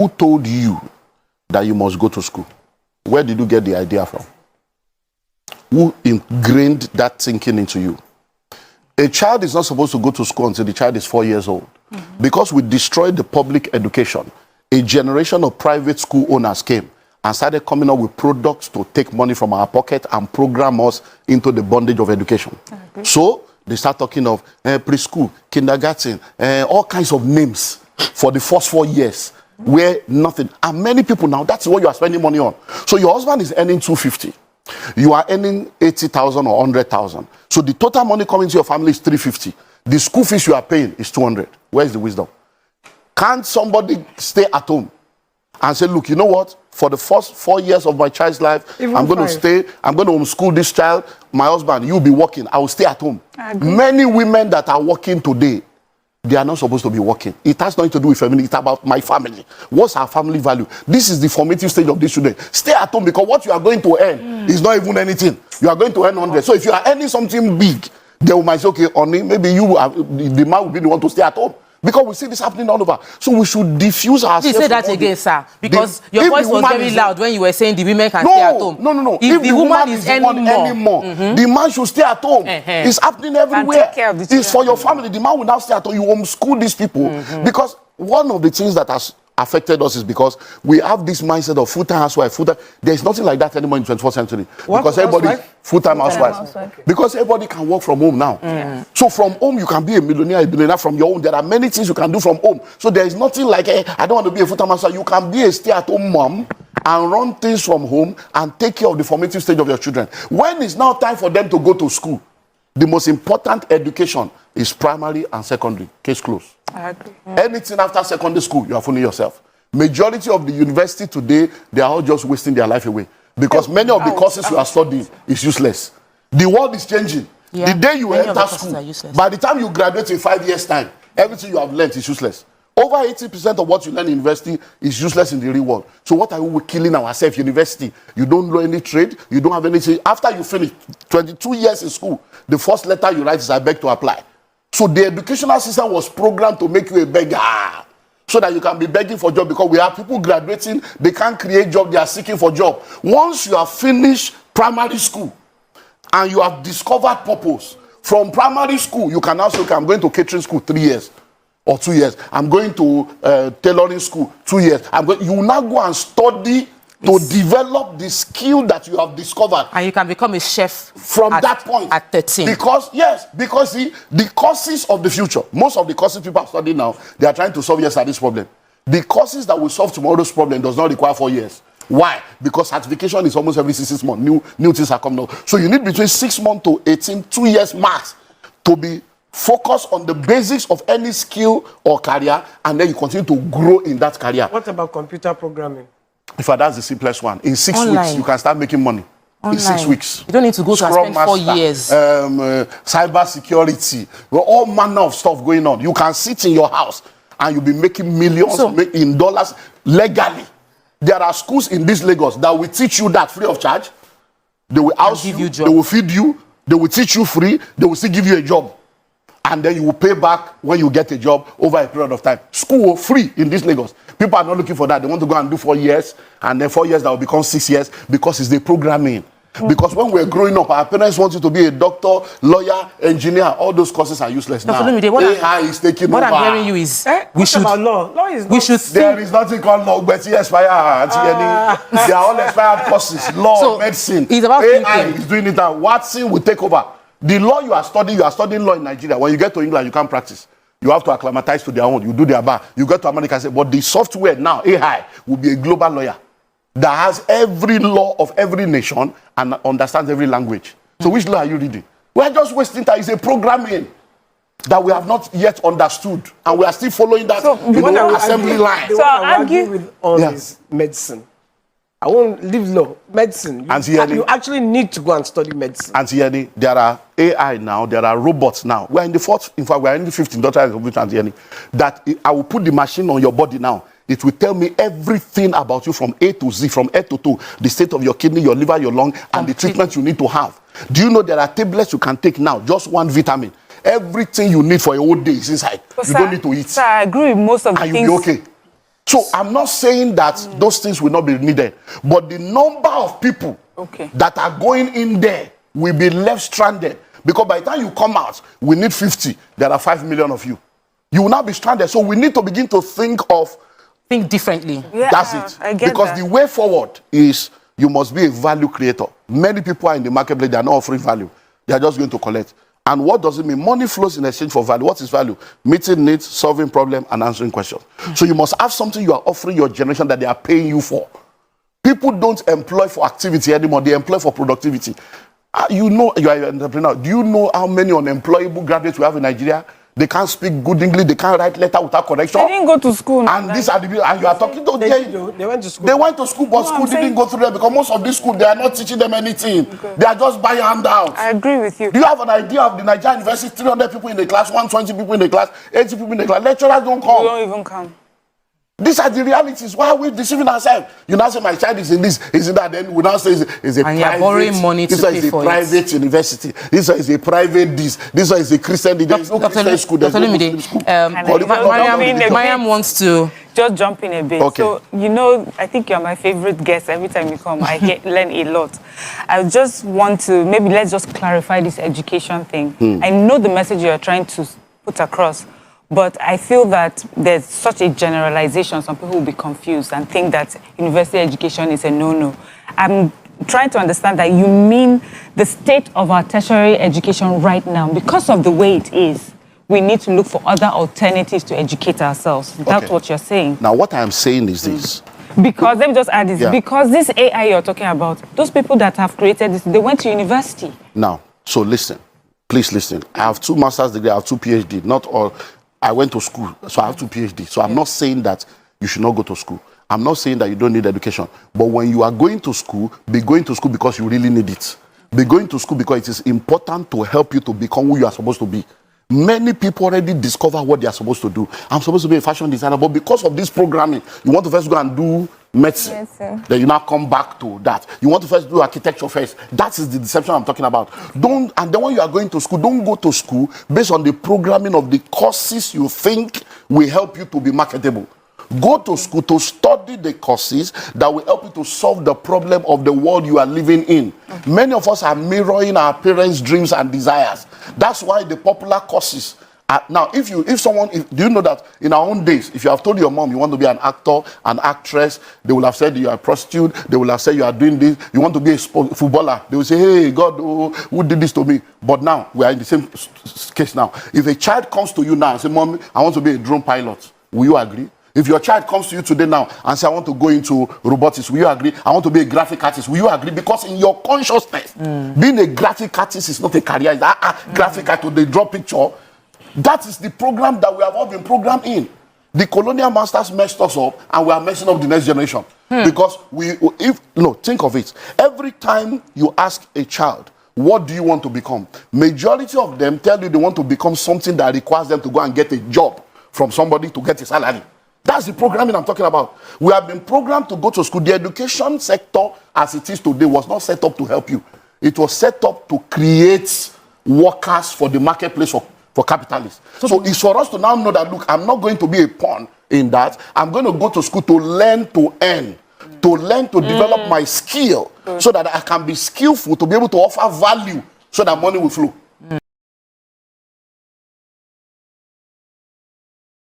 Who told you that you must go to school? Where did you get the idea from? Who ingrained that thinking into you? A child is not supposed to go to school until the child is 4 years old. Because we destroyed the public education, a generation of private school owners came and started coming up with products to take money from our pocket and program us into the bondage of education. So they start talking of preschool, kindergarten, all kinds of names for the first 4 years where nothing. And many people now, that's what you are spending money on. So your husband is earning 250. You are earning 80,000 or 100,000. So the total money coming to your family is 350. The school fees you are paying is 200. Where is the wisdom? Can't somebody stay at home and say, look, you know what? For the first 4 years of my child's life, I'm going to stay, I'm going to homeschool this child. My husband, you'll be working. I will stay at home. Many women that are working today, they are not supposed to be working. It has nothing to do with family. It's about my family. What's our family value? This is the formative stage of this children. Stay at home because what you are going to earn is not even anything. You are going to earn 100. So if you are earning something big, they might say, okay, Oni, maybe you are, the man will be the one to stay at home. Because we see this happening all over. So we should diffuse ourselves. You say that again, sir. Because your voice was very loud when you were saying the women can stay at home. No. If the woman is earning more, the man should stay at home. It's happening everywhere. It's for your family. The man will now stay at home. You homeschool these people. Because one of the things that has affected us is because we have this mindset of full-time housewife, full-time. There's nothing like that anymore in the 21st century. What? Because everybody, full-time housewife. Because everybody can work from home now. So from home, you can be a millionaire, a billionaire from your home. There are many things you can do from home. So there is nothing like, I don't want to be a full-time housewife. You can be a stay-at-home mom and run things from home and take care of the formative stage of your children. When it's now time for them to go to school, the most important education is primary and secondary. Case closed. I agree. Anything after secondary school, you are fooling yourself. Majority of the university today, they are all just wasting their life away. Because many of the courses you are studying is useless. The world is changing. The day you enter school, by the time you graduate in 5 years' time, everything you have learned is useless. Over 80% of what you learn in university is useless in the real world. So what are we killing ourselves in university? You don't know any trade. You don't have anything. After you finish 22 years in school, the first letter you write is I beg to apply. So the educational system was programmed to make you a beggar so that you can be begging for job because we have people graduating, they can't create job, they are seeking for job. Once you have finished primary school and you have discovered purpose, from primary school, you can now say, okay, I'm going to catering school 3 years or 2 years. I'm going to tailoring school 2 years. You will now go and study to develop the skill that you have discovered. And you can become a chef from that point. At 13. Because see, the courses of the future, most of the courses people are studying now, they are trying to solve yesterday's problem. The courses that will solve tomorrow's problem does not require 4 years. Why? Because certification is almost every 6 months. New things are coming out. So you need between 6 months to 18, 2 years max to be focused on the basics of any skill or career, and then you continue to grow in that career. What about computer programming? In fact, that's the simplest one. In 6 weeks, you can start making money. Online. In 6 weeks. You don't need to go to spend 4 years. Cyber security. All manner of stuff going on. You can sit in your house and you'll be making millions in dollars legally. There are schools in this Lagos that will teach you that free of charge. They will house you, they will feed you, they will teach you free, they will still give you a job. And then you will pay back when you get a job over a period of time. School free in this Lagos. People are not looking for that. They want to go and do 4 years, and then 4 years that will become 6 years because it's the programming. Because when we're growing up, our parents want you to be a doctor, lawyer, engineer. All those courses are useless now. AI is taking over. What I'm hearing you is we should about law. Law is there is nothing called law, but it's expired. They are all expired courses. Law, medicine. It's about AI is doing it now. Watson will take over. The law you are studying law in Nigeria. When you get to England, you can't practice. You have to acclimatize to their own. You do their bar. You go to America and say, but the software now, AI, will be a global lawyer that has every law of every nation and understands every language. So which law are you reading? We are just wasting time. It's a programming that we have not yet understood. And we are still following that assembly line. So I argue with all this medicine. I won't leave law. Medicine. You actually need to go and study medicine. Auntie Yenny, there are AI now, there are robots now. We are in the fourth, in fact, we are in the 15th industrial revolution, Auntie Yenny, that I will put the machine on your body now. It will tell me everything about you from A to Z, from head to toe, the state of your kidney, your liver, your lung, and the treatment you need to have. Do you know there are tablets you can take now, just one vitamin? Everything you need for a whole day is inside. But you don't need to eat. Sir, I agree with most of the things. And you'll be okay. So I'm not saying that those things will not be needed, but the number of people that are going in there will be left stranded. Because by the time you come out, we need 50. There are 5 million of you. You will not be stranded. So we need to begin to think differently. Yeah, that's it. I get because that. the way forward is you must be a value creator. Many people are in the marketplace, they are not offering value. They are just going to collect. And what does it mean? Money flows in exchange for value. What is value? Meeting needs, solving problems, and answering questions. So you must have something you are offering your generation that they are paying you for. People don't employ for activity anymore. They employ for productivity. You know, you are an entrepreneur. Do you know how many unemployable graduates we have in Nigeria? They can't speak good English. They can't write letter without correction. They didn't go to school. And these are the people, and you are talking to them. They went to school. They went to school, but school didn't go through them because most of these schools, they are not teaching them anything. They are just buying handouts. I agree with you. Do you have an idea of the Nigerian University? 300 people in the class, 120 people in the class, 80 people in the class. Lecturers don't come. They don't even come. These are the realities. Why are we deceiving ourselves? You now say my child is in this, is in that. Then we now say it's a and private. you're borrowing money to pay for private university. This one is a private this. This one is a Christian. There is no Christian school. There's no Muslim school. Mariam wants to just jump in a bit. Okay. So, you know, I think you're my favorite guest. Every time you come, I learn a lot. I just want to, maybe let's just clarify this education thing. I know the message you're trying to put across, but I feel that there's such a generalization. Some people will be confused and think that university education is a no-no. I'm trying to understand that you mean the state of our tertiary education right now, because of the way it is, we need to look for other alternatives to educate ourselves. That's what you're saying. Now, what I'm saying is this. Because, let me just add this, because this AI you're talking about, those people that have created this, they went to university. Now, so listen, please listen. I have 2 master's degrees, I have 2 PhD, not all. I went to school, so I have 2 PhD. So I'm not saying that you should not go to school. I'm not saying that you don't need education. But when you are going to school, be going to school because you really need it. Be going to school because it is important to help you to become who you are supposed to be. Many people already discover what they are supposed to do. I'm supposed to be a fashion designer, but because of this programming, you want to first go and do medicine. Yes, sir. Then you now come back to that. You want to first do architecture first. That is the deception I'm talking about. And then when you are going to school, don't go to school based on the programming of the courses you think will help you to be marketable. Go to school to study the courses that will help you to solve the problem of the world you are living in. Many of us are mirroring our parents' dreams and desires. That's why the popular courses now, do you know that in our own days, if you have told your mom you want to be an actor, an actress, they will have said you are a prostitute, they will have said you are doing this, you want to be a footballer, they will say, hey, God, who did this to me? But now, we are in the same case now. If a child comes to you now and say, Mom, I want to be a drone pilot, will you agree? If your child comes to you today now and say, I want to go into robotics, will you agree? I want to be a graphic artist, will you agree? Because in your consciousness, being a graphic artist is not a career. It's graphic artist, they draw picture. That is the program that we have all been programmed in. The colonial masters messed us up, and we are messing up the next generation. Because think of it. Every time you ask a child, what do you want to become? Majority of them tell you they want to become something that requires them to go and get a job from somebody to get a salary. That's the programming I'm talking about. We have been programmed to go to school. The education sector, as it is today, was not set up to help you. It was set up to create workers for the marketplace for capitalists. So it's for us to now know that, look, I'm not going to be a pawn in that. I'm going to go to school to learn to earn, to learn to develop my skill so that I can be skillful to be able to offer value so that money will flow.